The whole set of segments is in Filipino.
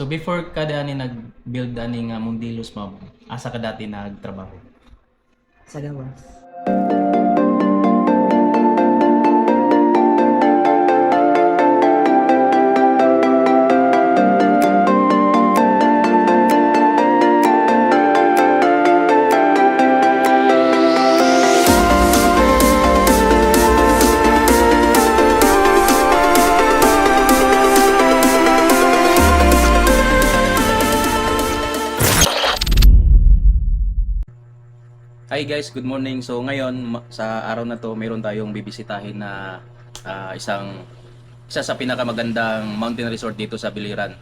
So before kada ani nag-build ani nga Mundilos ma'am, asa ka dati nagtrabaho? Sa gawas. Hi guys, good morning. So ngayon sa araw na to, mayroon tayong bibisitahin na isa sa pinakamagandang mountain resort dito sa Biliran.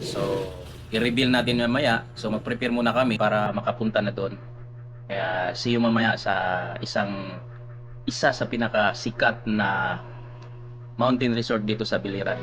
So i-reveal natin mamaya. So mag-prepare muna kami para makapunta na doon. Kaya see you mamaya sa isa sa pinakasikat na mountain resort dito sa Biliran.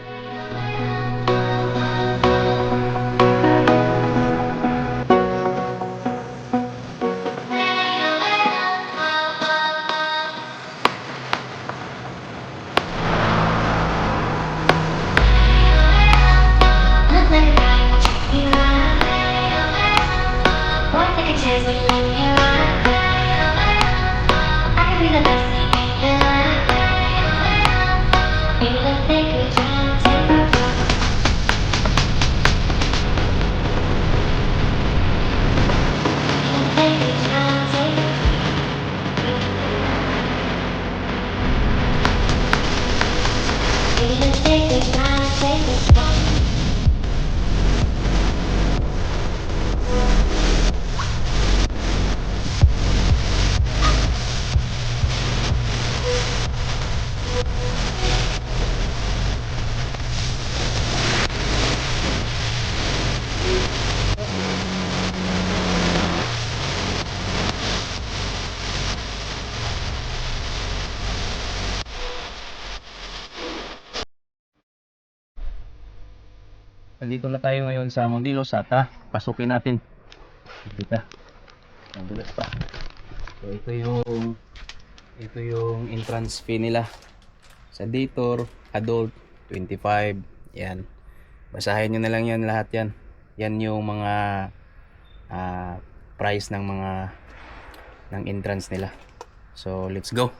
Nandito na tayo ngayon sa Mundilos at pasukin natin. Dito. Nadulas pa. So ito yung entrance fee nila. Sa Dator, adult 25. Yan. Basahin nyo na lang yan lahat yan. Yan yung mga price ng ng entrance nila. So let's go.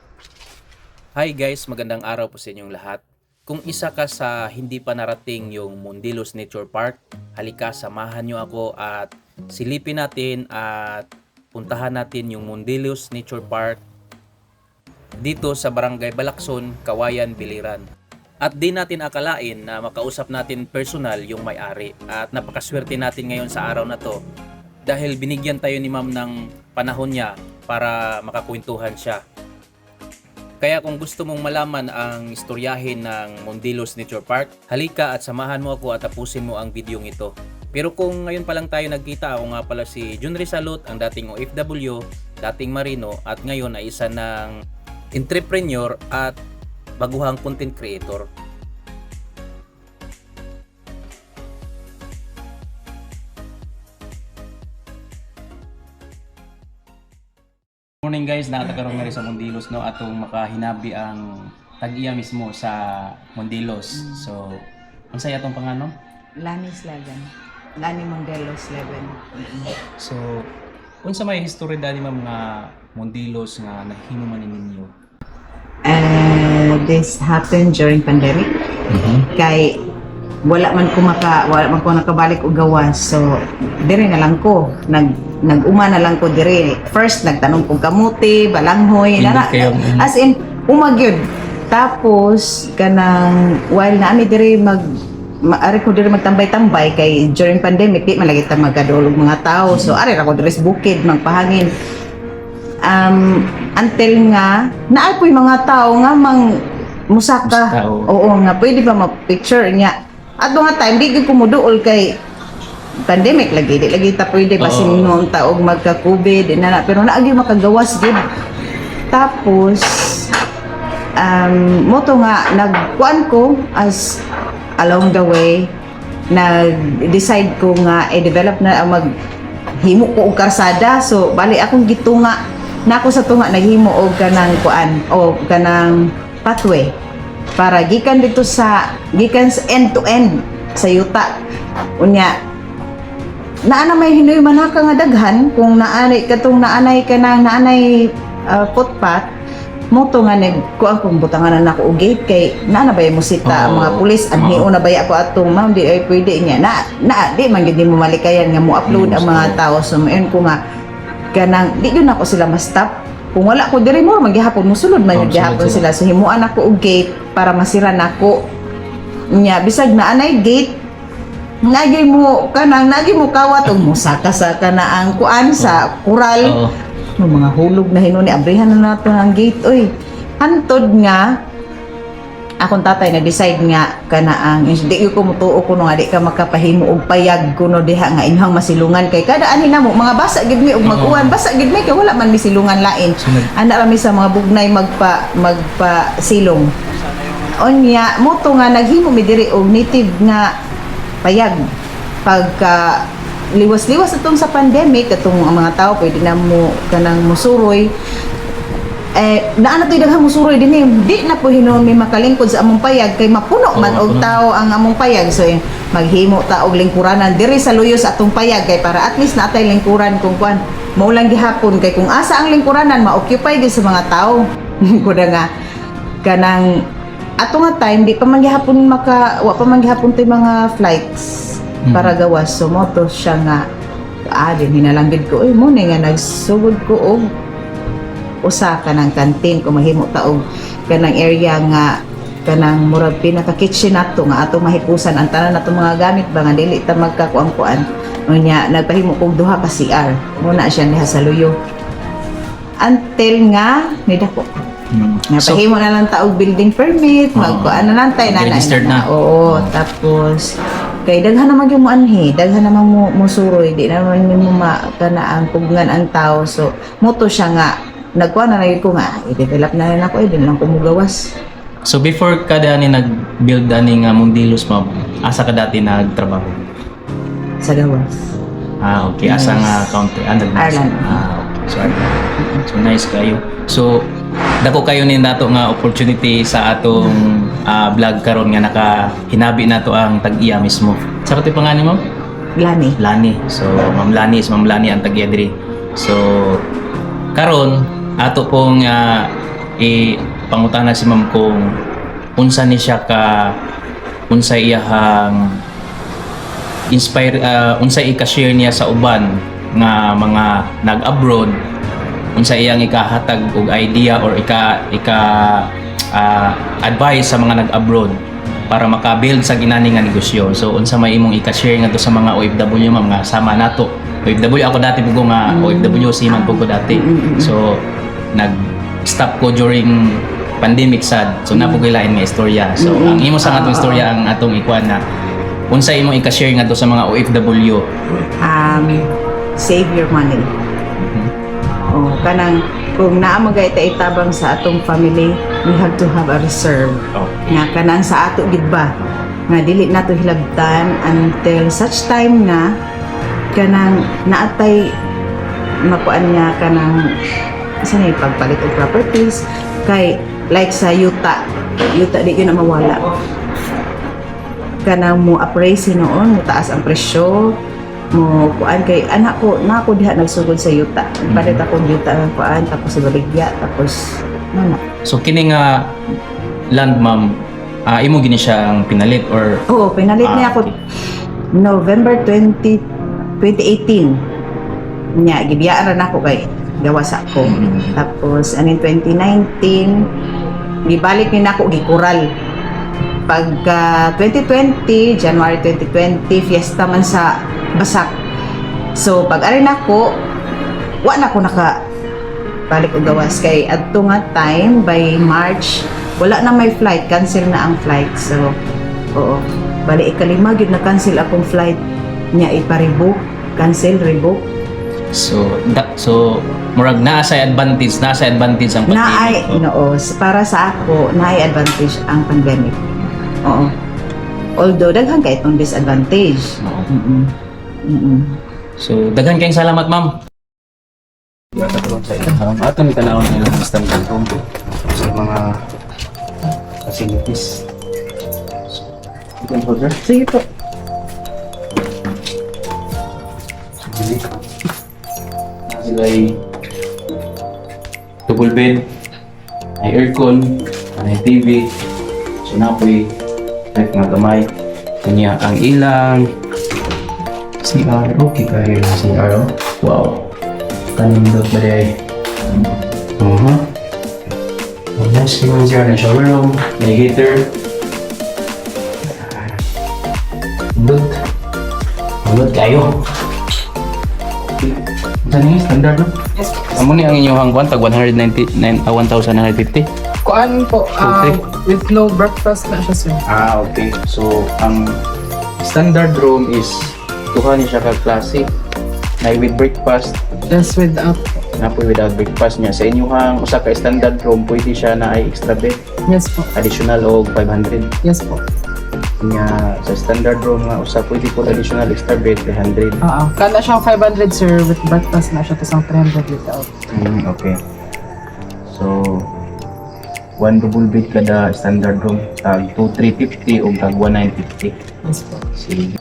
Hi guys, magandang araw po sa inyong lahat. Kung isa ka sa hindi pa narating yung Mundilos Nature Park, halika samahan nyo ako at silipin natin at puntahan natin yung Mundilos Nature Park dito sa Barangay Balakson, Kawayan, Biliran. At di natin akalain na makausap natin personal yung may-ari at napakaswerte natin ngayon sa araw na to dahil binigyan tayo ni ma'am ng panahon niya para makakwentuhan siya. Kaya kung gusto mong malaman ang istoryahin ng Mundilos Nature Park, halika at samahan mo ako at tapusin mo ang videong ito. Pero kung ngayon pa lang tayo nagkita, ako nga pala si Junry Salot, ang dating OFW, dating Marino, at ngayon ay isa ng entrepreneur at baguhang content creator. Morning guys, nakatakaroon nga rin sa Mundilos no atong makahinabi ang tag-iya mismo sa Mundilos. So, ang saya tong pangano? Lani Slagan. Lani Mondelos 11. So, unsa may history dani ma'am nga Mundilos nga nahimo man ninyo? This happened during pandemic. Kay wala man ko nakabalik og gawas. So, dire na lang ko nag-uma na lang ko dire. First nagtanong ko kamuti, balanghoy, as in umagyod. Tapos kanang while na ami dire ari ko dire magtambay-tambay kay during pandemic di man lagi ta magkadulog mga tao. So ari ra ko dire sa bukid magpahangin. Until nga naapoy mga tao nga musaka. Oo nga pwede ba ma-picture niya. At mga time di ko muduol kay pandemic lagi di lagi ta pwede basin noong taog magka-COVID na pero naagi makagawas gid. Tapos moto nga nagkuan ko as along the way nag-decide ko nga i-develop na maghimo ko og karsada. So bali akong gitunga na ako sa tunga naghimo og kanang kuan o kanang pathway para gikan sa end to end sa yuta Unya, naana may hinoy manaka nga daghan kung naanay katong naanay ka ng naanay footpath mo to nga kuan kung butangan na nako og gate kay naana ba mo sita ang mga pulis anhiu na baya ko atong ma'am di ay pwede niya na di man gid mo malikayan nga mo upload ang mga tao so mayon ko nga kanang di gyud nako sila ma-stop kung wala ko diri mo magyahapon musulod man gyud gyahapon sila so himuan ako og gate para masira nako nya bisag naanay gate nagi mo kawat og musaka sa kana ang kuan sa kural mga hulog na hinuni abrihan na nato ang gate oy hantod nga akong tatay na decide nga kana ang di ko mutuo kuno nga di ka makapahimo og payag kuno diha nga inhang masilungan kay kada ani namo mga basa gid mi og mag-uwan basa gid mi kay wala man misilungan lain ana rami sa mga bugnay magpa silong onya moto nga naghimo mi diri og native nga payag pagka liwas-liwas atong sa pandemic atong mga tao pwede na mo kanang musuroy naana to'y daghang musuroy din di na po hinon may makalingkod sa among payag kay mapuno man og tao ang among payag so maghimo ta og lingkuranan diri sa luyo sa atong payag kay para at least natay lingkuran kung kuan maulang gihapon kay kung asa ang lingkuranan ma-occupy gid sa mga tao kuda nga kanang ato nga time di pa man gihapon wa pa man gihapon to'y mga flights para gawas so moto siya nga din hinalanggid ko mo nga nagsugod ko og usa ka ng kantin kung mahimo taog kanang area nga kanang murag pinaka kitchen nato nga ato mahipusan ang tanan nato mga gamit ba nga dili ta magkakuan-kuan unya nagpahimo kog duha ka CR muna siya diha sa luyo until nga nidako napahimo na lang taog building permit magkuan na lang tay na registered na oo tapos kay daghan naman yung muanhi daghan naman mo musuroy di naman mo kana ang pugngan ang tao so moto siya nga nagkuha na lang ko nga i-develop na rin ako din lang kumugawas so before ka dani nag-build ani nga Mundilos ma'am asa ka dati nagtrabaho sa gawas okay asa nga country Ireland okay so nice kayo so dako kayo ni nato nga opportunity sa atong vlog karon nga nakahinabi nato ang tag-iya mismo sa pati pangani ma'am Lani so Ma'am Lani ang tag-iya diri so karon ato pong pangutana si ma'am kung unsa ni siya unsa iyahang inspire unsa ika-share niya sa uban nga mga nag-abroad unsa iyang ikahatag og idea or advice sa mga nag-abroad para maka-build sa ginani nga negosyo so unsa may imong ika-share ngadto sa mga OFW ma'am nga sama nato OFW ako dati pugo nga OFW si man pugo dati so nag-stop ko during pandemic sad so napugilain nga istorya so ang imo sa atong istorya ang atong ikuan na unsa imong ika-share ngadto sa mga OFW save your money kanang kung naamagay ta itabang sa atong family we have to have a reserve nga kanang sa ato gid ba nga dili nato hilabtan until such time nga kanang naatay makuan nga kanang sana pagpalit og properties kay like sa yuta di gyud na mawala kanang mo appraise noon mo taas ang presyo mo kuan kay anak ko na ako diha nagsugod sa yuta palit ako yuta ng kuan tapos sa baligya tapos ano so kini nga land ma'am imo gini siyang pinalit or oo pinalit niya ako November 2018 nya gibiyaan ako kay gawas ako tapos anin 2019 gibalik ni nako gikural pagka 2020 January 2020 fiesta man sa Basak so pag arin ako wa na ko naka balik og gawas kay adto nga time by March wala na may flight cancel na ang flight so oo bali ikalima gid na cancel akong flight nya ipa-rebook cancel rebook so murag naa sa advantage ang pandemic naay noo para sa ako naay advantage ang pandemic oo although daghan kay itong disadvantage so daghan kayong salamat ma'am atong itanawon nila sa standard room sa mga facilities sige po Sila ay double bed, may aircon, may TV, so na po ref nga gamay. Kanya ang ilang CR, okay kayo yung CR. Wow, kanindot ba day? Nice yung CR na shower room, may heater. Mulot kayo. Saan yung standard no? Yes. Amo ni ang inyong hangguan tag 199 1,950. Kuan po, Okay. with no breakfast na siya, sir. Okay. So ang standard room is tuha ni siya ka klase. Na with breakfast, Just without, na po without breakfast niya. Sa inyong usa ka standard room pwede siya na ay extra bed, yes po, additional og 500. yes po. Nya sa standard room nga usa pwede po additional extra bed 300. Kana siyang 500, sir, with breakfast na siya, tapos ang 300 without. Okay. So, one double bed kada standard room. Tag 2,350 o tag 1,950. Yes po. Sige.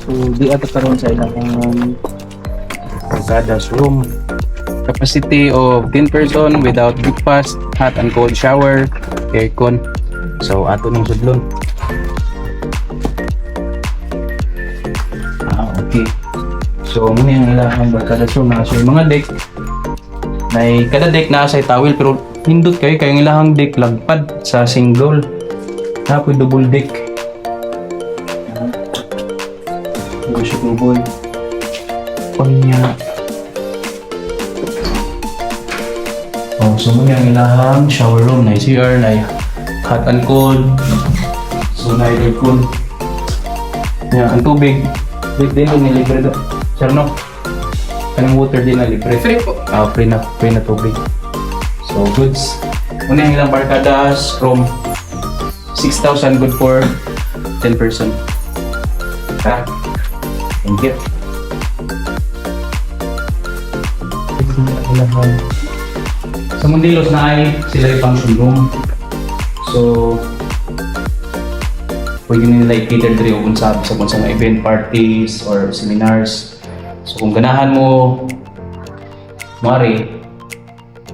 So, di ato karon sa ilang kada room. Capacity of 10 person without breakfast, hot and cold shower, aircon. So, ato nang sudlon. Okay. So, muna yung ilahang kada room na. So, yung mga deck, kada deck na sa towel pero hindot kayo kayong ilahang deck lagpad sa single. Tapos double deck. Gusto ko boy. Panya. Oh, so muna yung ilahang shower room na CR na hot and cold. So na aircon. Yeah, ang tubig. Din ni libre do. Sir no. Kanang water din na libre. Free po. Free na tubig. So goods. Muna yung ilang barkadas from 6,000 good for 10 person. Ha? Thank you. Sa Mundilos na ay sila yung function room. So pwede nila i-cater diri o kung sa mga event parties or seminars. So kung ganahan mo mari,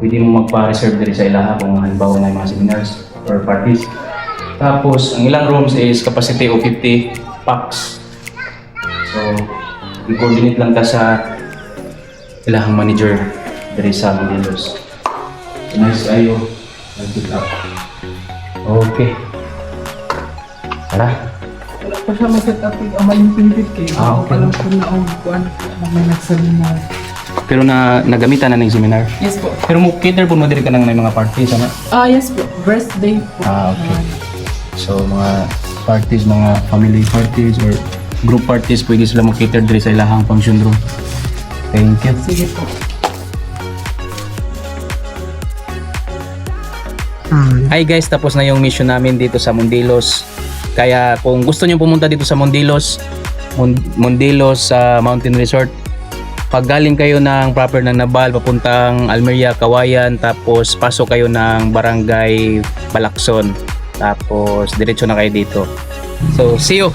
pwede mo magpa-reserve diri sa ilaha kung halimbawa na mga seminars or parties. Tapos ang ilang rooms is capacity of 50 packs. So i-coordinate lang ka sa ilahang manager diri sa Mundilos. So, nice kayo. Nag-pick up. Okay. Tara. Wala pa siya mag-set up yung malimpingit kayo. Okay. Alam ko na ang kuan na may nagsabi na. Pero nagamitan na ng seminar. Yes po. Pero mo cater po mo diri ka nang may mga parties ano? Yes po. Birthday po. Okay. So mga parties, mga family parties or group parties pwede sila mo cater diri sa ilahang function room. Thank you. Sige po. Hi guys, tapos na yung mission namin dito sa Mundilos. Kaya kung gusto niyo pumunta dito sa Mundilos, Mundilos Mountain Resort, pag galing kayo ng proper ng Nabal papuntang Almeria, Kawayan, tapos pasok kayo ng Barangay Balakson, tapos diretso na kayo dito. So, see you!